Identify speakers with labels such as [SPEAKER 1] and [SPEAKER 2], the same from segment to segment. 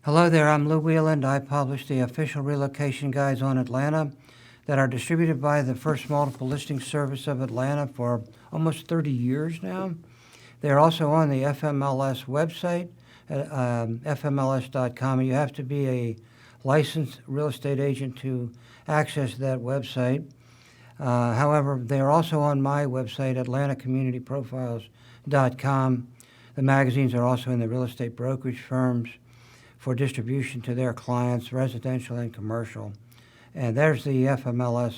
[SPEAKER 1] Hello there, I'm Lou Wieland. I publish the official relocation guides on Atlanta that are distributed by the First Multiple Listing Service of Atlanta for almost 30 years now. They're also on the FMLS website at fmls.com. You have to be a licensed real estate agent to access that website. However, they're also on my website, atlantacommunityprofiles.com. The magazines are also in the real estate brokerage firms for distribution to their clients, residential and commercial. And there's the FMLS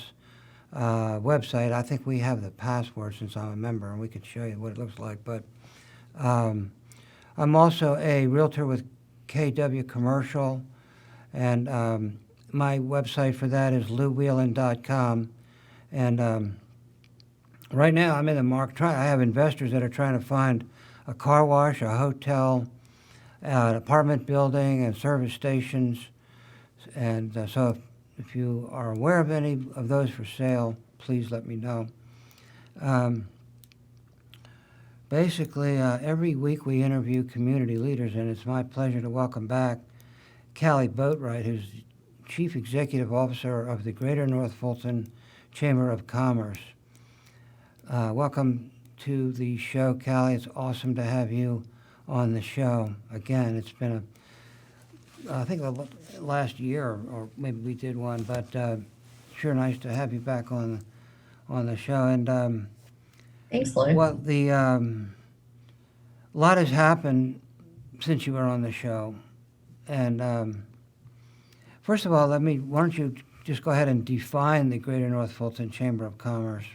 [SPEAKER 1] website. I think we have the password since I'm a member, and we could show you what it looks like. But I'm also a realtor with KW Commercial, and my website for that is louwheeland.com. And right now I'm in the market. I have investors that are trying to find a car wash, a hotel, an apartment building, and service stations. And so if you are aware of any of those for sale, please let me know. Basically, every week we interview community leaders, and it's my pleasure to welcome back Callie Boatright, who's Chief Executive Officer of the Greater North Fulton Chamber of Commerce. Welcome to the show, Callie. It's awesome to have you on the show. Again, it's been I think the last year, or maybe we did one, but sure nice to have you back on the show. And
[SPEAKER 2] Thanks, Lou.
[SPEAKER 1] well, a lot has happened since you were on the show. And first of all, why don't you just go ahead and define the Greater North Fulton Chamber of Commerce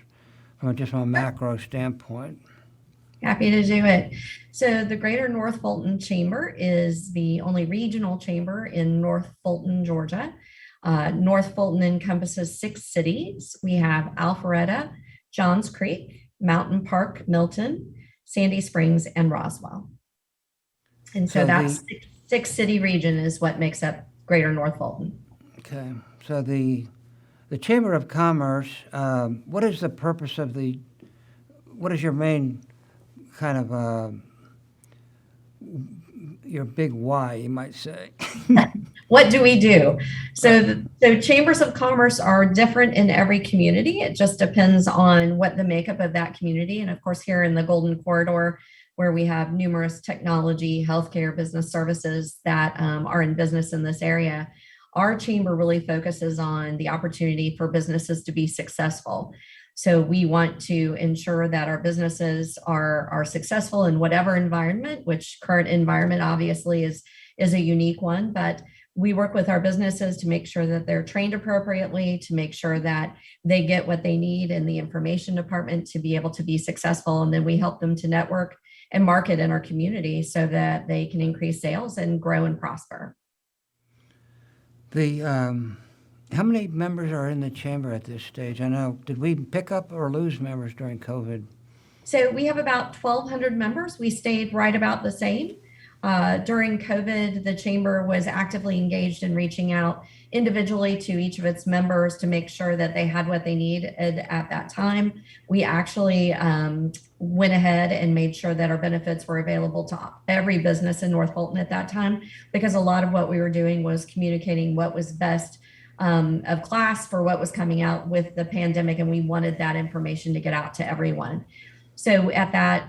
[SPEAKER 1] from just a macro standpoint.
[SPEAKER 2] Happy to do it. So the Greater North Fulton Chamber is the only regional chamber in North Fulton, Georgia. North Fulton encompasses 6 cities. We have Alpharetta, Johns Creek, Mountain Park, Milton, Sandy Springs, and Roswell. And so that's six city region is what makes up Greater North Fulton.
[SPEAKER 1] Okay. So the Chamber of Commerce, what is the purpose of what is your main kind of your big why, you might say?
[SPEAKER 2] What do we do? So chambers of commerce are different in every community. It just depends on what the makeup of that community. And of course, here in the Golden Corridor, where we have numerous technology, healthcare, business services that are in business in this area, our chamber really focuses on the opportunity for businesses to be successful. So we want to ensure that our businesses are successful in whatever environment, which current environment obviously is a unique one, but we work with our businesses to make sure that they're trained appropriately, to make sure that they get what they need in the information department to be able to be successful. And then we help them to network and market in our community so that they can increase sales and grow and prosper.
[SPEAKER 1] How many members are in the chamber at this stage? I know, did we pick up or lose members during COVID?
[SPEAKER 2] So we have about 1,200 members. We stayed right about the same. During COVID, the chamber was actively engaged in reaching out individually to each of its members to make sure that they had what they needed at that time. We actually went ahead and made sure that our benefits were available to every business in North Fulton at that time, because a lot of what we were doing was communicating what was best of class for what was coming out with the pandemic, and we wanted that information to get out to everyone. So at that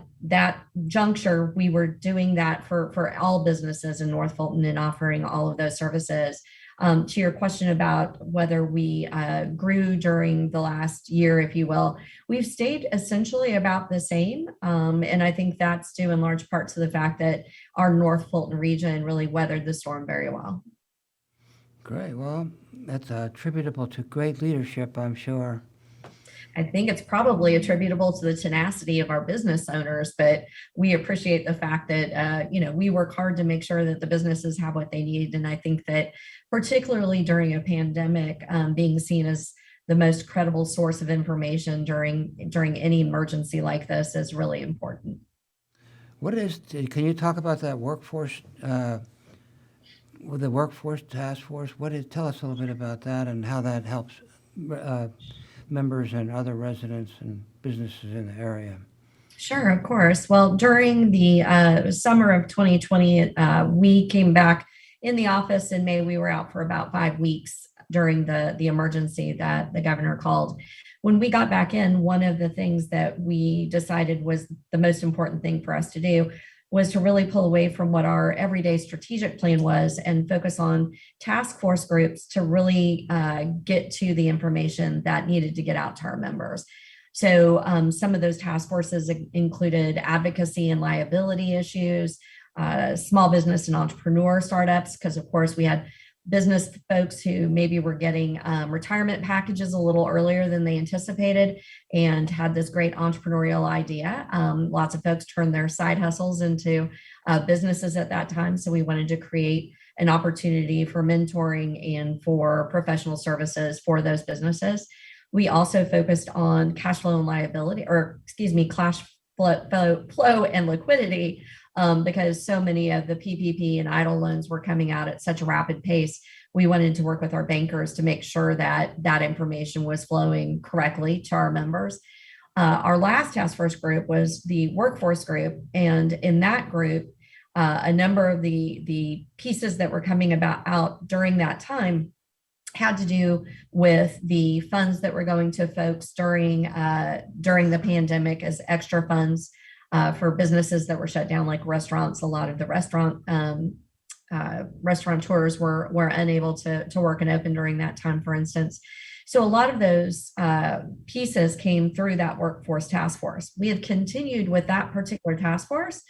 [SPEAKER 2] juncture, we were doing that for all businesses in North Fulton and offering all of those services. To your question about whether we grew during the last year, if you will, we've stayed essentially about the same. And I think that's due in large part to the fact that our North Fulton region really weathered the storm very well.
[SPEAKER 1] Great. Well, that's attributable to great leadership, I'm sure.
[SPEAKER 2] I think it's probably attributable to the tenacity of our business owners, but we appreciate the fact that, we work hard to make sure that the businesses have what they need. And I think that particularly during a pandemic, being seen as the most credible source of information during any emergency like this is really important.
[SPEAKER 1] Can you talk about that workforce, with the workforce task force? Tell us a little bit about that and how that helps members and other residents and businesses in the area.
[SPEAKER 2] Sure, of course. Well, during the summer of 2020, we came back in the office. In May, we were out for about 5 weeks during the emergency that the governor called. When we got back in, one of the things that we decided was the most important thing for us to do was to really pull away from what our everyday strategic plan was and focus on task force groups to really get to the information that needed to get out to our members. So some of those task forces included advocacy and liability issues, small business and entrepreneur startups, because of course we had business folks who maybe were getting retirement packages a little earlier than they anticipated and had this great entrepreneurial idea. Lots of folks turned their side hustles into businesses at that time. So we wanted to create an opportunity for mentoring and for professional services for those businesses. We also focused on cash flow and liability, or excuse me, cash flow and liquidity, because so many of the PPP and EIDL loans were coming out at such a rapid pace. We wanted to work with our bankers to make sure that that information was flowing correctly to our members. Our last task force group was the workforce group. And in that group, a number of the pieces that were coming out during that time had to do with the funds that were going to folks during the pandemic as extra funds for businesses that were shut down, like restaurants. A lot of the restaurateurs were unable to work and open during that time, for instance. So a lot of those pieces came through that workforce task force. We have continued with that particular task force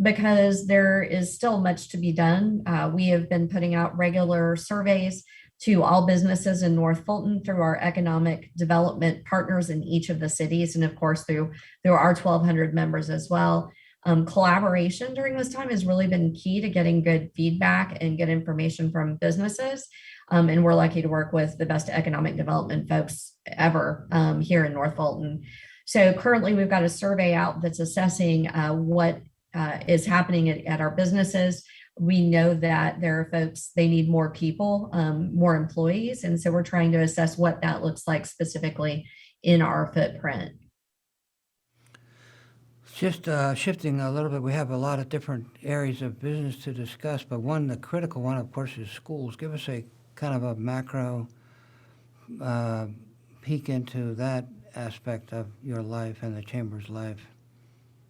[SPEAKER 2] because there is still much to be done. We have been putting out regular surveys to all businesses in North Fulton through our economic development partners in each of the cities, and of course through our 1,200 members as well. Collaboration during this time has really been key to getting good feedback and good information from businesses. And we're lucky to work with the best economic development folks ever here in North Fulton. So currently we've got a survey out that's assessing what is happening at our businesses. We know that there are folks, they need more people, more employees. And so we're trying to assess what that looks like specifically in our footprint.
[SPEAKER 1] Just shifting a little bit, we have a lot of different areas of business to discuss, but the critical one, of course, is schools. Give us a kind of a macro peek into that aspect of your life and the Chamber's life.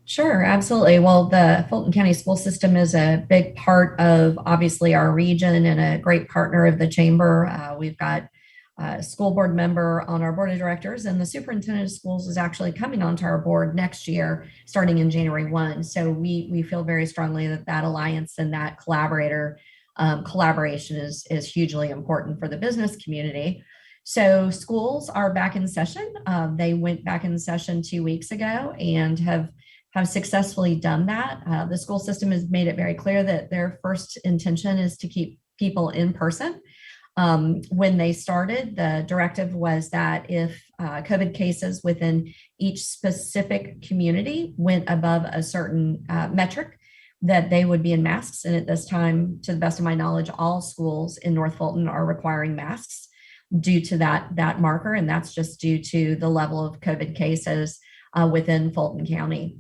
[SPEAKER 2] Sure, absolutely. Well, the Fulton County school system is a big part of obviously our region and a great partner of the Chamber. We've got a school board member on our board of directors, and the superintendent of schools is actually coming onto our board next year, starting in January 1. So we feel very strongly that alliance and that collaboration is hugely important for the business community. So schools are back in session. They went back in session 2 weeks ago and have successfully done that. The school system has made it very clear that their first intention is to keep people in person. When they started, the directive was that if COVID cases within each specific community went above a certain metric, that they would be in masks. And at this time, to the best of my knowledge, all schools in North Fulton are requiring masks due to that marker. And that's just due to the level of COVID cases within Fulton County.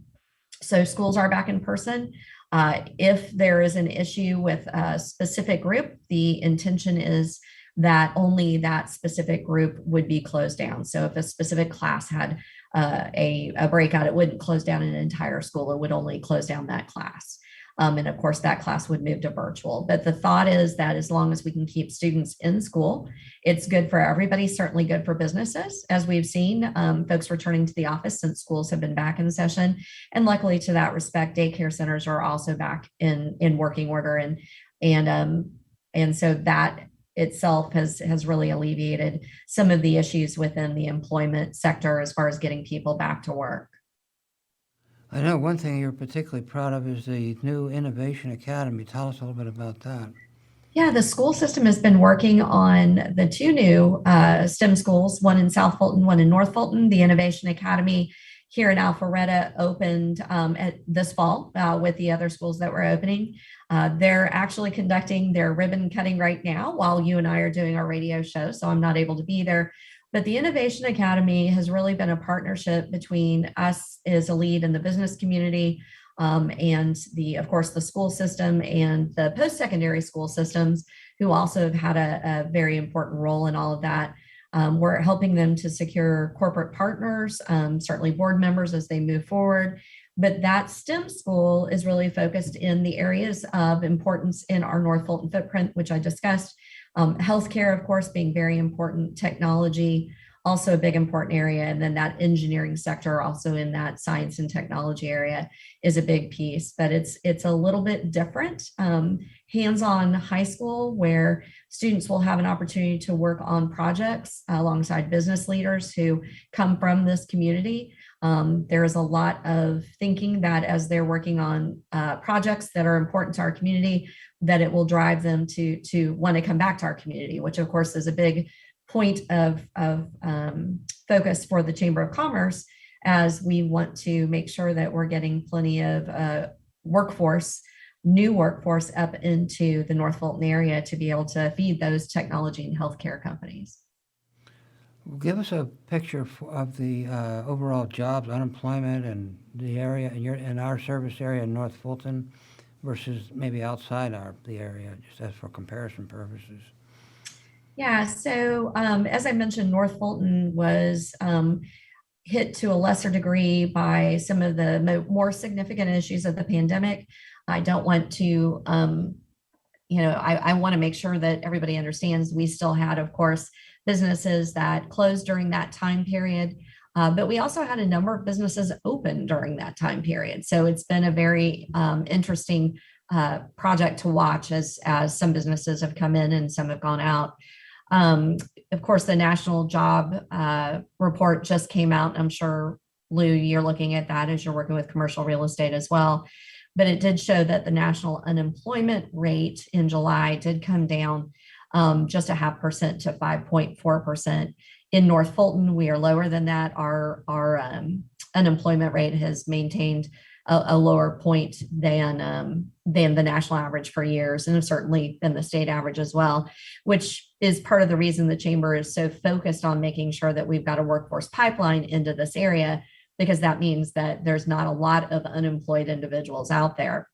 [SPEAKER 2] So schools are back in person. If there is an issue with a specific group, the intention is that only that specific group would be closed down. So if a specific class had a breakout, it wouldn't close down an entire school. It would only close down that class. And of course, that class would move to virtual. But the thought is that as long as we can keep students in school, it's good for everybody, certainly good for businesses. As we've seen, folks returning to the office since schools have been back in session. And luckily to that respect, daycare centers are also back in working order. And so that itself has really alleviated some of the issues within the employment sector as far as getting people back to work.
[SPEAKER 1] I know one thing you're particularly proud of is the new Innovation Academy. Tell us a little bit about that.
[SPEAKER 2] Yeah, the school system has been working on the two new STEM schools, one in South Fulton, one in North Fulton. The Innovation Academy here in Alpharetta opened at this fall with the other schools that were opening. They're actually conducting their ribbon cutting right now while you and I are doing our radio show, so I'm not able to be there. But the Innovation Academy has really been a partnership between us as a lead in the business community, and of course, the school system and the post-secondary school systems, who also have had a very important role in all of that. We're helping them to secure corporate partners, certainly board members as they move forward. But that STEM school is really focused in the areas of importance in our North Fulton footprint, which I discussed. Healthcare, of course, being very important, technology, also a big important area. And then that engineering sector, also in that science and technology area, is a big piece. But it's a little bit different. Hands-on high school, where students will have an opportunity to work on projects alongside business leaders who come from this community. There is a lot of thinking that as they're working on projects that are important to our community, that it will drive them to want to come back to our community, which of course is a big point of focus for the Chamber of Commerce, as we want to make sure that we're getting plenty of new workforce up into the North Fulton area to be able to feed those technology and healthcare companies.
[SPEAKER 1] Give us a picture of the overall jobs, unemployment, and the area in our service area in North Fulton versus maybe outside the area, just as for comparison purposes.
[SPEAKER 2] Yeah, so as I mentioned, North Fulton was hit to a lesser degree by some of the more significant issues of the pandemic. I don't want to, I want to make sure that everybody understands we still had, of course, businesses that closed during that time period, but we also had a number of businesses open during that time period. So it's been a very interesting project to watch as some businesses have come in and some have gone out. Of course, the national job report just came out. I'm sure, Lou, you're looking at that as you're working with commercial real estate as well. But it did show that the national unemployment rate in July did come down just 0.5% to 5.4%. In North Fulton, we are lower than that. Our unemployment rate has maintained a lower point than the national average for years, and certainly than the state average as well, which is part of the reason the Chamber is so focused on making sure that we've got a workforce pipeline into this area, because that means that there's not a lot of unemployed individuals out there.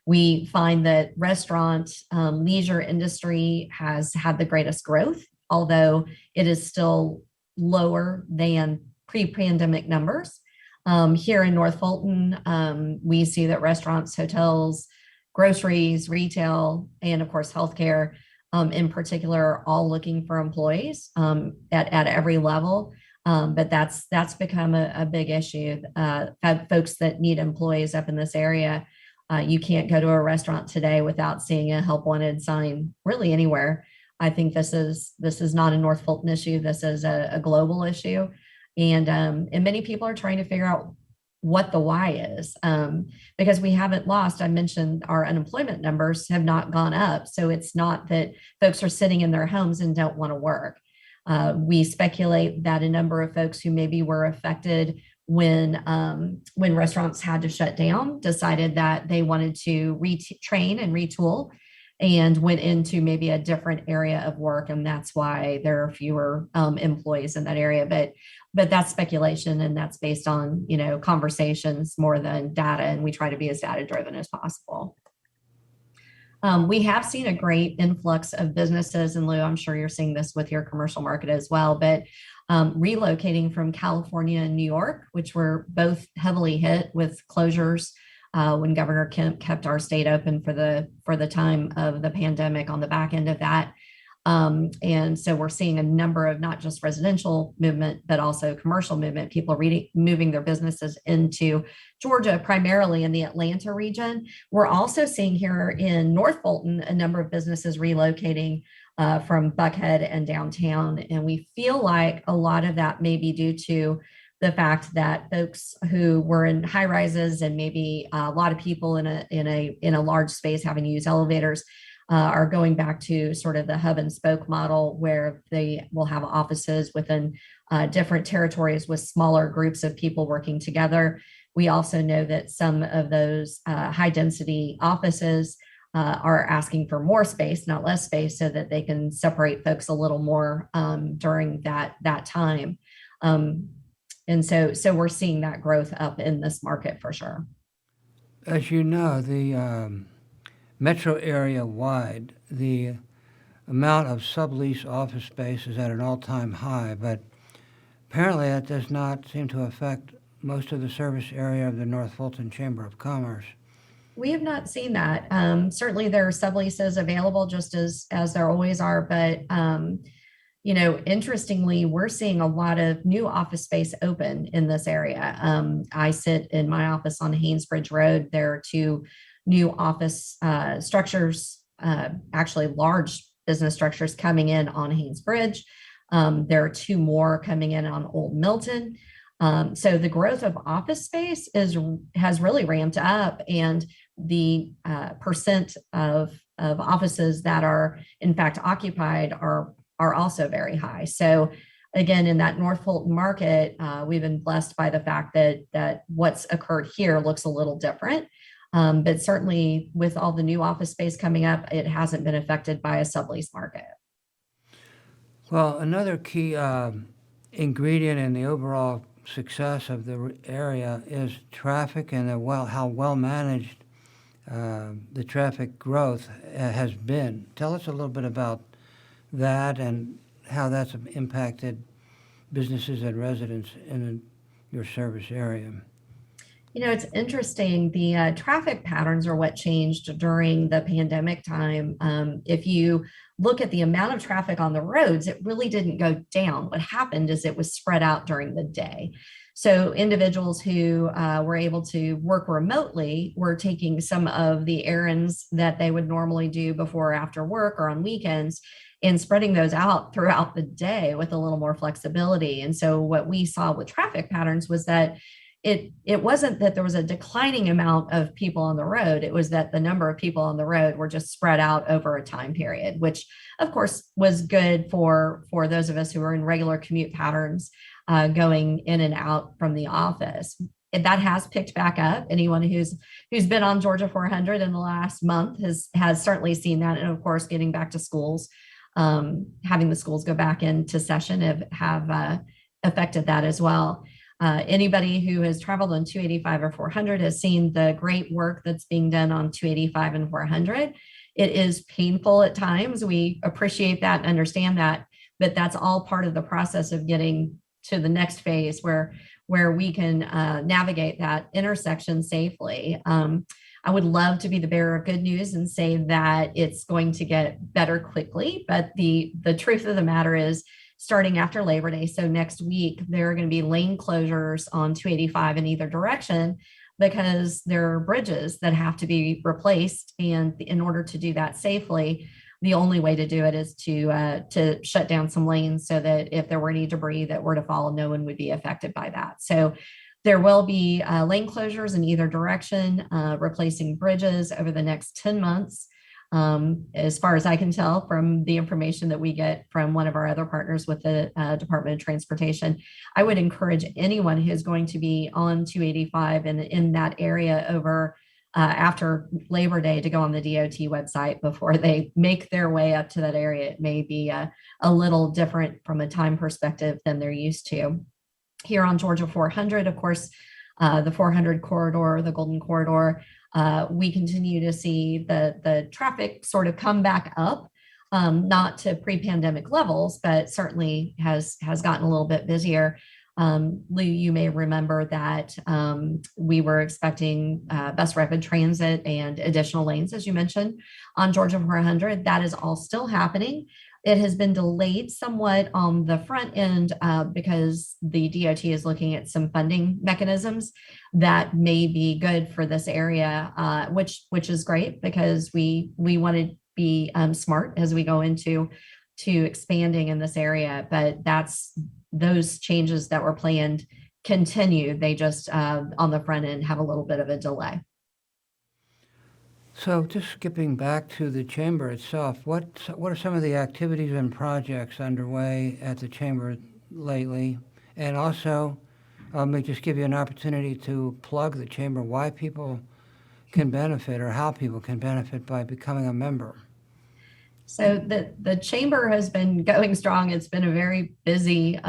[SPEAKER 2] We find that restaurant, leisure industry has had the greatest growth, although it is still lower than pre-pandemic numbers. Here in North Fulton, we see that restaurants, hotels, groceries, retail, and of course, healthcare in particular, are all looking for employees at every level. But that's become a big issue. Folks that need employees up in this area, you can't go to a restaurant today without seeing a help wanted sign really anywhere. I think this is not a North Fulton issue. This is a global issue. And many people are trying to figure out what the why is, because we haven't lost. I mentioned our unemployment numbers have not gone up. So it's not that folks are sitting in their homes and don't want to work. We speculate that a number of folks who maybe were affected when restaurants had to shut down decided that they wanted to retrain and retool and went into maybe a different area of work. And that's why there are fewer employees in that area. But that's speculation, and that's based on, conversations more than data. And we try to be as data driven as possible. We have seen a great influx of businesses, and Lou, I'm sure you're seeing this with your commercial market as well, but relocating from California and New York, which were both heavily hit with closures when Governor Kemp kept our state open for the time of the pandemic on the back end of that. And so we're seeing a number of not just residential movement, but also commercial movement, people moving their businesses into Georgia, primarily in the Atlanta region. We're also seeing here in North Fulton a number of businesses relocating from Buckhead and downtown. And we feel like a lot of that may be due to the fact that folks who were in high rises and maybe a lot of people in a large space having to use elevators are going back to sort of the hub and spoke model, where they will have offices within different territories with smaller groups of people working together. We also know that some of those high density offices are asking for more space, not less space, so that they can separate folks a little more during that time. And so we're seeing that growth up in this market for sure.
[SPEAKER 1] As you know, the metro area wide, the amount of sublease office space is at an all-time high, but apparently that does not seem to affect most of the service area of the North Fulton Chamber of Commerce.
[SPEAKER 2] We have not seen that. Certainly there are subleases available just as there always are, but interestingly, we're seeing a lot of new office space open in this area. I sit in my office on Haynesbridge Road. There are two new office structures, actually large business structures coming in on Haynesbridge. There are two more coming in on Old Milton. So the growth of office space has really ramped up, and the percent of offices that are in fact occupied are also very high. So again, in that North Fulton market, we've been blessed by the fact that what's occurred here looks a little different. But certainly with all the new office space coming up, it hasn't been affected by a sublease market.
[SPEAKER 1] Well, another key ingredient in the overall success of the area is traffic and how well managed the traffic growth has been. Tell us a little bit about that and how that's impacted businesses and residents in your service area.
[SPEAKER 2] It's interesting. The traffic patterns are what changed during the pandemic time. If you look at the amount of traffic on the roads, it really didn't go down. What happened is it was spread out during the day. So individuals who were able to work remotely were taking some of the errands that they would normally do before or after work or on weekends and spreading those out throughout the day with a little more flexibility. And so what we saw with traffic patterns was that it wasn't that there was a declining amount of people on the road. It was that the number of people on the road were just spread out over a time period, which of course was good for those of us who are in regular commute patterns going in and out from the office. That has picked back up. Anyone who's been on Georgia 400 in the last month has certainly seen that. And of course, getting back to schools, having the schools go back into session have affected that as well. Anybody who has traveled on 285 or 400 has seen the great work that's being done on 285 and 400. It is painful at times. We appreciate that and understand that, but that's all part of the process of getting to the next phase where we can navigate that intersection safely. I would love to be the bearer of good news and say that it's going to get better quickly, but the truth of the matter is, starting after Labor Day, so next week, there are going to be lane closures on 285 in either direction because there are bridges that have to be replaced. And in order to do that safely, the only way to do it is to shut down some lanes so that if there were any debris that were to fall, no one would be affected by that. So there will be lane closures in either direction, replacing bridges over the next 10 months. As far as I can tell from the information that we get from one of our other partners with the Department of Transportation, I would encourage anyone who's going to be on 285 and in that area over after Labor Day to go on the DOT website before they make their way up to that area. It may be a little different from a time perspective than they're used to. Here on Georgia 400, of course, the 400 corridor, the Golden Corridor, we continue to see the traffic sort of come back up, not to pre-pandemic levels, but certainly has gotten a little bit busier. Lou, you may remember that we were expecting bus rapid transit and additional lanes, as you mentioned, on Georgia 400. That is all still happening. It has been delayed somewhat on the front end because the DOT is looking at some funding mechanisms that may be good for this area, which is great because we want to be smart as we go into expanding in this area. But those changes that were planned continue. They just on the front end have a little bit of a delay.
[SPEAKER 1] So just skipping back to the chamber itself, what are some of the activities and projects underway at the chamber lately? And also, let me just give you an opportunity to plug the chamber, why people can benefit or how people can benefit by becoming a member.
[SPEAKER 2] So the chamber has been going strong. It's been a very busy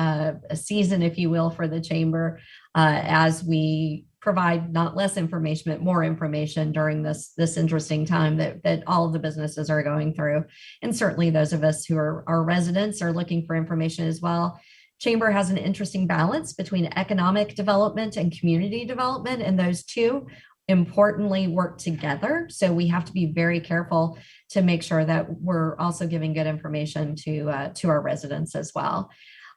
[SPEAKER 2] season, if you will, for the chamber as we provide not less information, but more information during this interesting time that all of the businesses are going through. And certainly those of us who are residents are looking for information as well. Chamber has an interesting balance between economic development and community development, and those two importantly work together. So we have to be very careful to make sure that we're also giving good information to our residents as well.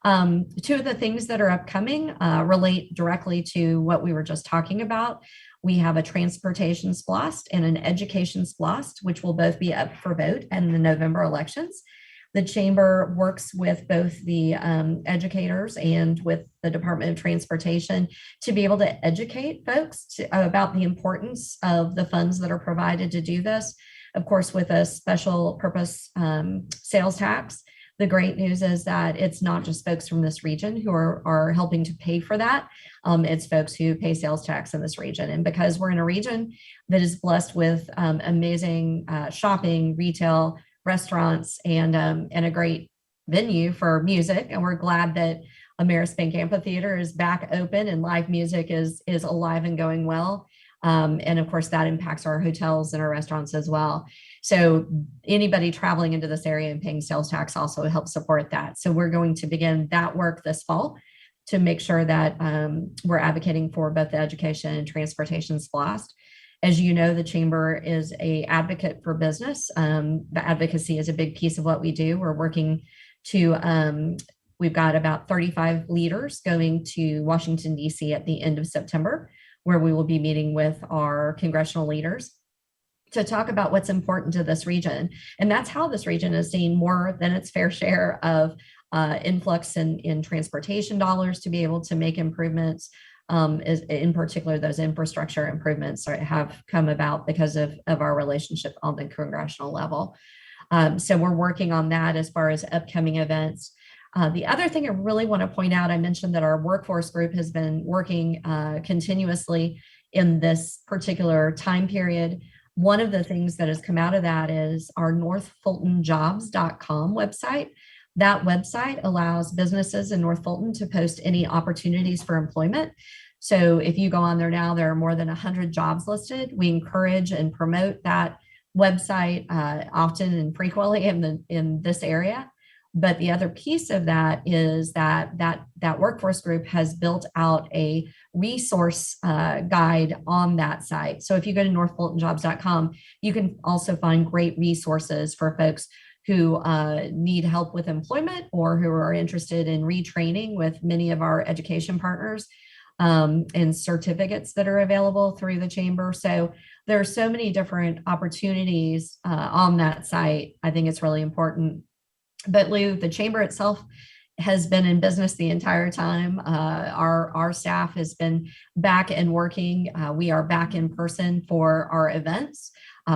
[SPEAKER 2] Two of the things that are upcoming relate directly to what we were just talking about. We have a transportation SPLOST and an education SPLOST, which will both be up for vote in the November elections. The Chamber works with both the educators and with the Department of Transportation to be able to educate folks about the importance of the funds that are provided to do this. Of course, with a special purpose sales tax, the great news is that it's not just folks from this region who are helping to pay for that. It's folks who pay sales tax in this region. And because we're in a region that is blessed with amazing shopping, retail, restaurants, and a great venue for music. And we're glad that Amerisbank Amphitheater is back open and live music is alive and going well. And of course, that impacts our hotels and our restaurants as well. So anybody traveling into this area and paying sales tax also helps support that. So we're going to begin that work this fall to make sure that we're advocating for both the education and transportation SPLOST. As you know, the Chamber is an advocate for business. The advocacy is a big piece of what we do. We're working to, we've got about 35 leaders going to Washington, D.C. at the end of September, where we will be meeting with our congressional leaders to talk about what's important to this region. And that's how this region is seeing more than its fair share of influx in transportation dollars to be able to make improvements. Is in particular, those infrastructure improvements have come about because of our relationship on the congressional level. So we're working on that as far as upcoming events. The other thing I really want to point out, I mentioned that our workforce group has been working continuously in this particular time period. One of the things that has come out of that is our northfultonjobs.com website. That website allows businesses in North Fulton to post any opportunities for employment. So if you go on there now, there are more than 100 jobs listed. We encourage and promote that website often and frequently in this area. But the other piece of that is that workforce group has built out a resource guide on that site. So if you go to northfultonjobs.com, you can also find great resources for folks who need help with employment or who are interested in retraining with many of our education partners and certificates that are available through the Chamber. So there are so many different opportunities on that site. I think it's really important. But Lou, the Chamber itself has been in business the entire time. Our staff has been back and working. We are back in person for our events.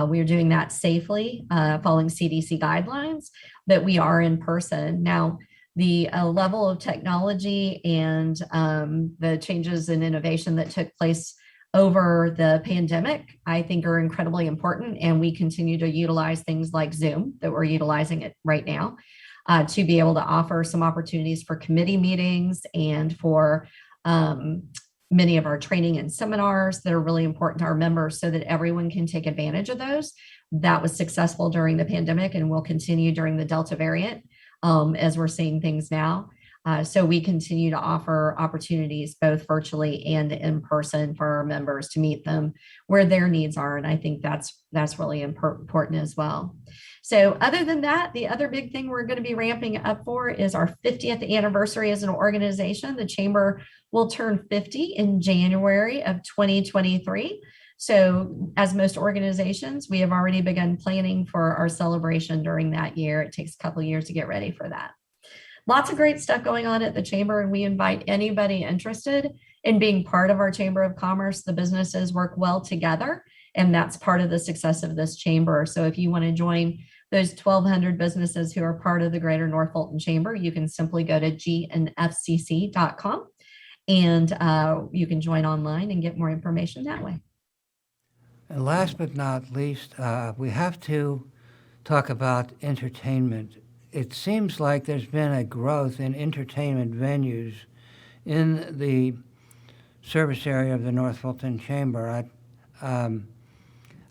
[SPEAKER 2] We are doing that safely, following CDC guidelines, but we are in person. Now, the level of technology and the changes in innovation that took place over the pandemic, I think are incredibly important. And we continue to utilize things like Zoom that we're utilizing it right now to be able to offer some opportunities for committee meetings and for many of our training and seminars that are really important to our members so that everyone can take advantage of those. That was successful during the pandemic and will continue during the Delta variant as we're seeing things now. So we continue to offer opportunities both virtually and in person for our members to meet them where their needs are. And I think that's really important as well. So other than that, the other big thing we're going to be ramping up for is our 50th anniversary as an organization. The Chamber will turn 50 in January of 2023. So as most organizations, we have already begun planning for our celebration during that year. It takes a couple of years to get ready for that. Lots of great stuff going on at the Chamber, and we invite anybody interested in being part of our Chamber of Commerce. The businesses work well together, and that's part of the success of this Chamber. So if you want to join those 1,200 businesses who are part of the Greater North Fulton Chamber, you can simply go to gnfcc.com and you can join online and get more information that way.
[SPEAKER 1] And last but not least, we have to talk about entertainment. It seems like there's been a growth in entertainment venues in the service area of the North Fulton Chamber. I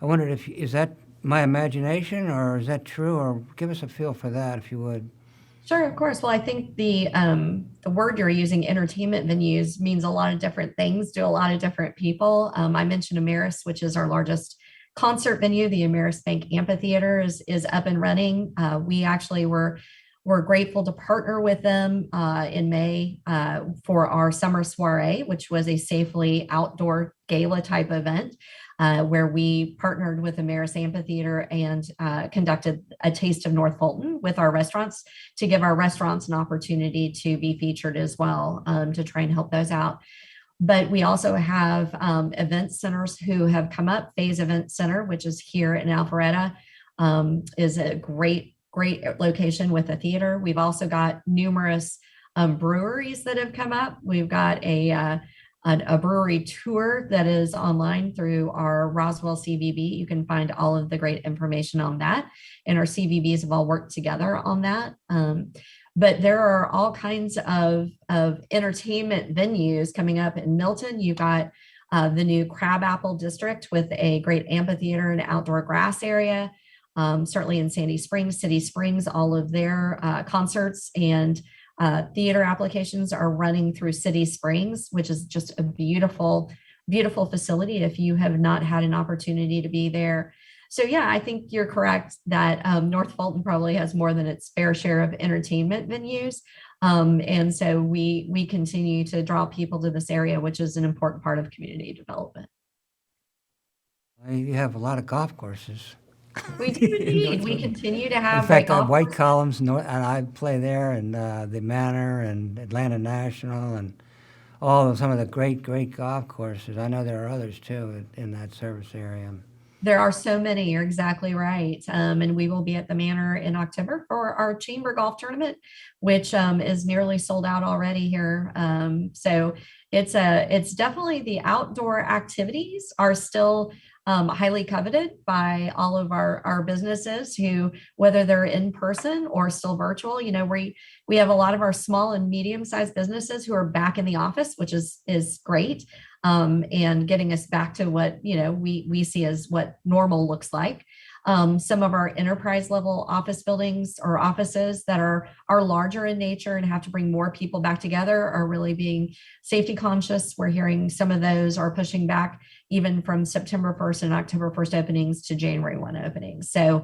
[SPEAKER 1] wondered is that my imagination, or is that true? Or give us a feel for that, if you would.
[SPEAKER 2] Sure, of course. Well, I think the word you're using, entertainment venues, means a lot of different things to a lot of different people. I mentioned Ameris, which is our largest concert venue. The Ameris Bank Amphitheater is up and running. We actually were grateful to partner with them in May for our summer soiree, which was a safely outdoor gala type event. Where we partnered with the Ameris Amphitheater and conducted a taste of North Fulton with our restaurants to give our restaurants an opportunity to be featured as well, to try and help those out. But we also have event centers who have come up. Phase Event Center, which is here in Alpharetta, is a great location with a theater. We've also got numerous breweries that have come up. We've got a brewery tour that is online through our Roswell CVB. You can find all of the great information on that. And our CVBs have all worked together on that. But there are all kinds of entertainment venues coming up in Milton. You've got the new Crabapple District with a great amphitheater and outdoor grass area. Certainly in Sandy Springs, City Springs, all of their concerts and theater applications are running through City Springs, which is just a beautiful, beautiful facility if you have not had an opportunity to be there. So yeah, I think you're correct that North Fulton probably has more than its fair share of entertainment venues. And so we continue to draw people to this area, which is an important part of community development.
[SPEAKER 1] You have a lot of golf courses.
[SPEAKER 2] We do indeed. We continue to have
[SPEAKER 1] In fact,
[SPEAKER 2] great golf
[SPEAKER 1] White
[SPEAKER 2] courses.
[SPEAKER 1] Columns, and I play there, and the Manor, and Atlanta National, and some of the great golf courses. I know there are others too in that service area.
[SPEAKER 2] There are so many. You're exactly right. And we will be at the Manor in October for our Chamber Golf Tournament, which is nearly sold out already here. So it's definitely, the outdoor activities are still highly coveted by all of our businesses who, whether they're in person or still virtual, we have a lot of our small and medium-sized businesses who are back in the office, which is great. And getting us back to what, we see as what normal looks like. Some of our enterprise level office buildings or offices that are larger in nature and have to bring more people back together are really being safety conscious. We're hearing some of those are pushing back even from September 1st and October 1st openings to January 1 openings. So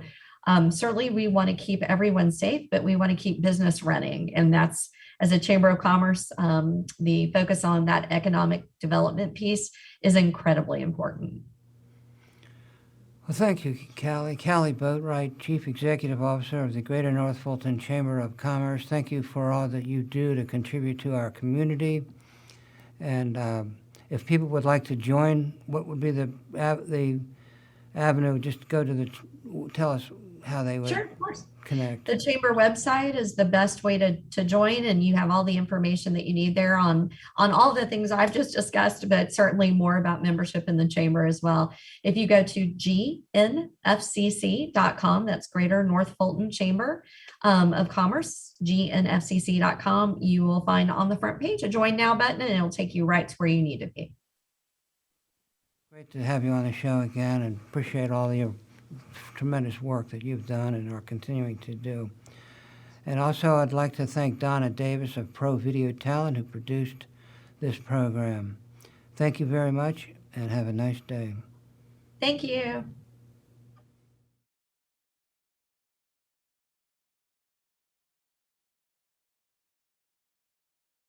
[SPEAKER 2] certainly we want to keep everyone safe, but we want to keep business running. And that's, as a Chamber of Commerce, the focus on that economic development piece is incredibly important.
[SPEAKER 1] Well, thank you, Callie. Callie Boatright, Chief Executive Officer of the Greater North Fulton Chamber of Commerce. Thank you for all that you do to contribute to our community. And if people would like to join, what would be the avenue? Just go to tell us how they would.
[SPEAKER 2] Sure, of course.
[SPEAKER 1] Connect.
[SPEAKER 2] The Chamber website is the best way to join, and you have all the information that you need there on all the things I've just discussed, but certainly more about membership in the Chamber as well. If you go to gnfcc.com, that's Greater North Fulton Chamber of Commerce, gnfcc.com, you will find on the front page a Join Now button, and it'll take you right to where you need to be.
[SPEAKER 1] Great to have you on the show again, and appreciate all your tremendous work that you've done and are continuing to do. And also, I'd like to thank Donna Davis of Pro Video Talent, who produced this program. Thank you very much, and have a nice day.
[SPEAKER 2] Thank you.